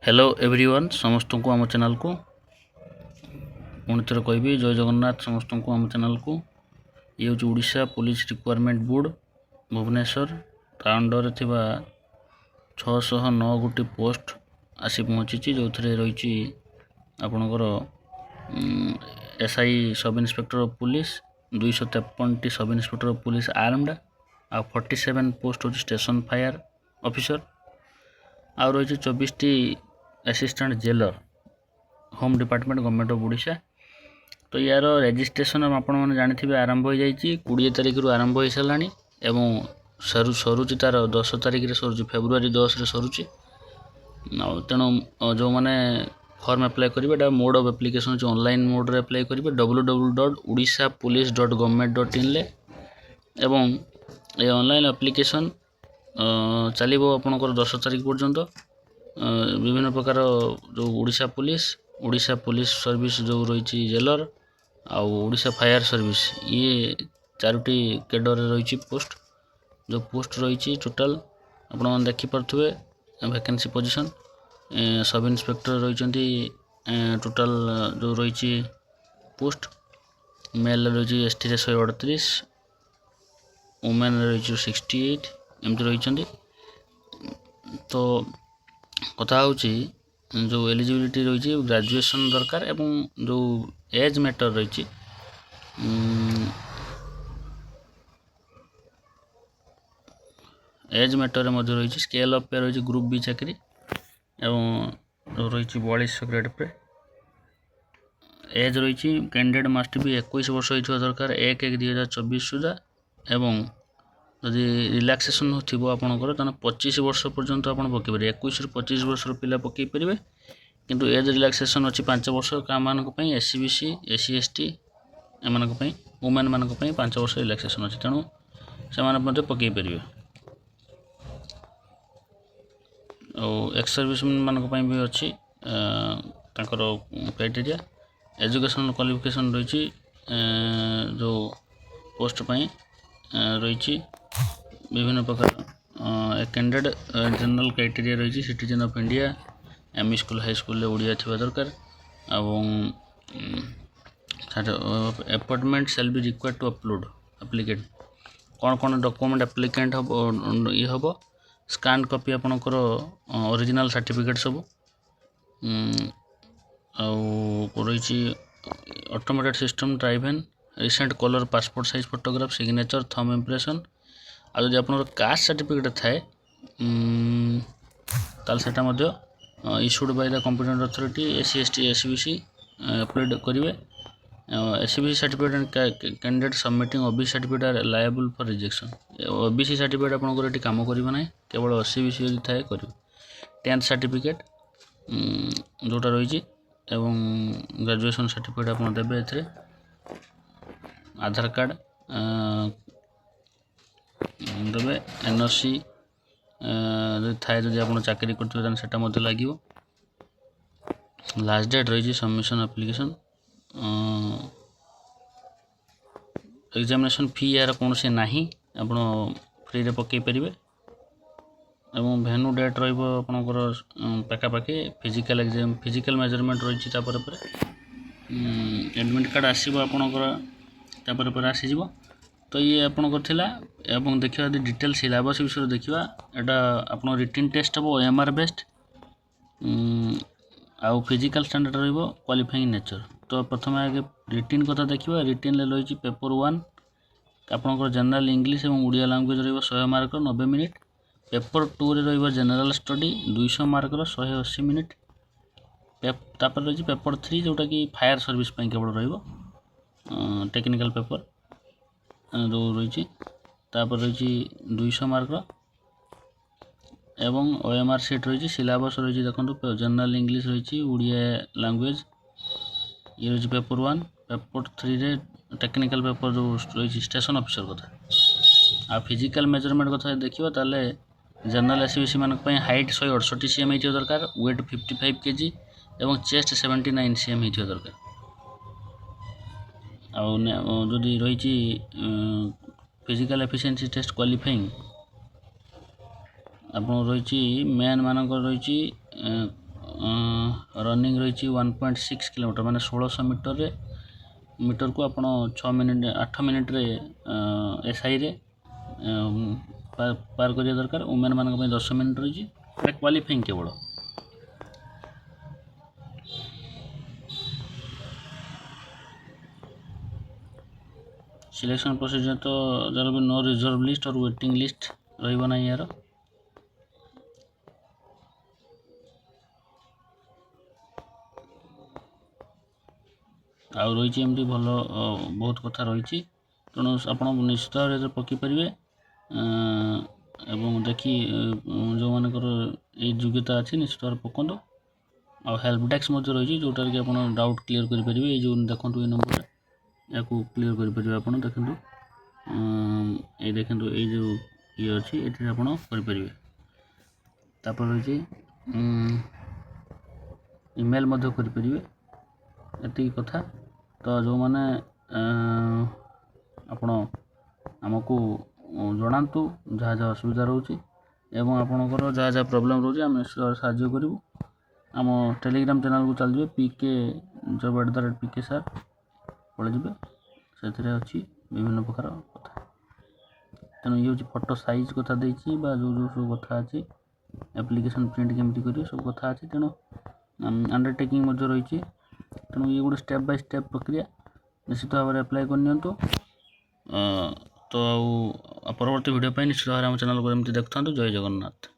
Hello everyone समस्त को आम चैनल को पुणी थर कहि जय जगन्नाथ समस्त को आम चैनल को ये हूँ Odisha police recruitment board Bhubaneswar ता अंडर थिबा 609 गोटी पोस्ट आसी पहुँची जो थे रही आपणकर SI sub inspector of police 253 टी sub inspector of police armed आ 47 पोस्ट होची स्टेशन फायर ऑफिसर आ रही 24 टी assistant jailer home department government of Odisha. तो यार रजिस्ट्रेशन आपण मैंने जानी आरंभ हो जाए 20 तारिख रु आरंभ हो सारा एवं सरुची तार 10 तारिख सरुची फेब्रुआरी 10 सरुची। तेणु जो मैंने फॉर्म अप्लाई करेंगे mode of application online mode रे अप्लाई करेंगे www.odishapolice.government.in एवं ये ऑनलाइन एप्लिकेशन चलो आपंकर 10 तारिख पर्यंत विभिन्न प्रकार जो ओडिशा पुलिस सर्विस जो रही जेलर आडिशा फायर सर्विस ये 4टी कैडर रही पोस्ट जो पोस्ट रही टोटाल आपण देखिपे वैकेंसी पोजीशन सब इन्स्पेक्टर रही टोटाल जो रही पोस्ट मेल रही एसटी 138 वुमेन रही 68 एमती रही। तो कथा होची जो एलिजिबिलिटी रही ग्रेजुएशन दरकार एवं जो एज मैटर रही एज मैटर मध्य रही स्केल अप पे रही ग्रुप बी चाकरी एवं जो रही 42 ग्रेड पे एज रही कैंडिडेट मस्ट भी 21 वर्ष होइथवा दरकार 1/1/2024 सुधा एवं जदि रिलैक्सेशन थी आपंकर 25 वर्ष पर्यंत आप पकईपर 21 रु 25 वर्ष पिला पकई पारे किंतु एज रिलैक्सेशन अच्छी 5 वर्ष मानी SC/BC SC/ST एम वुमेन मान 5 वर्ष रिलैक्सेशन अच्छी तेणु से पकई पारे एक्स सर्विसमैन मान भी अच्छी क्राइटेरिया एजुकेशनल क्वालिफिकेशन रही जो पोस्ट रही विभिन्न प्रकार कैंडिडेट जनरल क्राइटेरिया रही citizen of India ME school high school Odia थिबा दरकार appointment shall be required to upload applicant कौन कौन डॉक्यूमेंट एप्लिकेंट हम ये हम स्कान कॉपी आपणकर ओरिजिनल सर्टिफिकेट सब रही automated system driven recent colour passport size photograph signature thumb impression आ जब आप कास्ट सर्टिफिकेट थाए ताल सेटा मध्य issued by the competent authority SC/ST SC/BC upload करेंगे SC/BC certificate candidate submitting OBC certificate are liable for rejection OBC certificate आपंकर ये काम करेंगे ना केवल SC/BC यदि थाए करेंगे 10th सर्टिफिकेट जोटा रही एवं ग्रेजुएशन सर्टिफिकेट आप देवे ए आधार कार्ड देवे NOC थाए जब आप चाकरी करते से लगे लास्ट डेट रही सबमिशन एप्लिकेशन एग्जामिनेशन फी यार कौन से ना आप फ्री रे पकई पारे एवं भेन्यू डेट रहा पाखापाखि फिजिकल एग्जाम फिजिकल मेजरमेंट रही एडमिट कार्ड आसो आपंकर आसीज। तो ये आपंकर एवं देखा डिटेल सिलेबस विषय देखा यहाँ आप रिटिन टेस्ट हम OMR बेस्ड आउ फिजिकल स्टैंडर्ड रही क्वालिफाइंग नेचर। तो प्रथम आगे रिटिन कथा देखा रिटिन रही पेपर 1 आपंकर जनरल इंग्लीश और ओडिया लैंग्वेज रही 100 मार्क 90 मिनिट पेपर 2 रे रही जनरल स्टडी 200 मार्क 180 मिनिट तापर रही पेपर 3 जोटा कि फायर सर्विस केवल रही टेक्निकल पेपर जो रही तापर रही 200 मार्क एवं OMR सीट रही सिलेबस रही देखो जनरल इंग्लीश रही ओडिया लैंग्वेज ये रही पेपर 1 पेपर 3 रे टेक्निकल पेपर जो रही स्टेशन ऑफिसर कथा आ फिजिकल मेजरमेंट कथा देखिए ताले जनरल SC/BC मान हाइट 168 cm हो दरकार वेट 55 kg एवं चेस्ट 79 cm हो दरकार आदि रही फिजिकल एफिशिएंसी टेस्ट क्वालिफाइंग आप रही मैन मानक रही रनिंग रही 1.6 किलोमीटर माने 1600 मीटर को आपण 6 मिनिट 8 मिनिट रे एसआई रे पार करिया दरकार। वुमेन मान 10 मिनिट रही क्वालिफाइंग केवल। सिलेक्शन प्रोसीजर तो जर भी नो रिजर्व लिस्ट और वेटिंग लिस्ट रहिबो ना यार। आ रही एमती भल बहुत कथा रही तेणु आप निश्चित भाव में पकईपारे एवं देखी जो मानकर ये योग्यता अच्छी निश्चित भाव पकातु। आ हेल्प डेस्क रही जोटार कि आप डाउट क्लीयर करेंगे। ये देखो ये नंबर या क्लीयर करेंगे आप देखो ये देखो ये जो ये अच्छी ये आपरेंगे। तापर रही इमेल करेंगे एति कथा। तो जो मैंने आपण आमको जनातु जहाँ जहाँ असुविधा रोचे एवं आपणकर जहाँ जहाँ प्रोब्लेम रोचे आम साहाय्य करूँ। आम टेलीग्राम चैनल को चल पीके job@pk sir पलैजे से अच्छी विभिन्न प्रकार कथा। तेणु ये हूँ फोटो साइज कथा देती जो जो सब कथा अच्छी एप्लिकेशन प्रिंट केमती करेंगे सब कथा अच्छी। तेणु अंडरटेकिंग रही तेणु ये गोटे स्टेप बाय स्टेप प्रक्रिया निश्चित भाव में अप्लाई करनी। तो परवर्ती वीडियो निश्चित भाव में आम चैनल को एमती देखता। जय जगन्नाथ।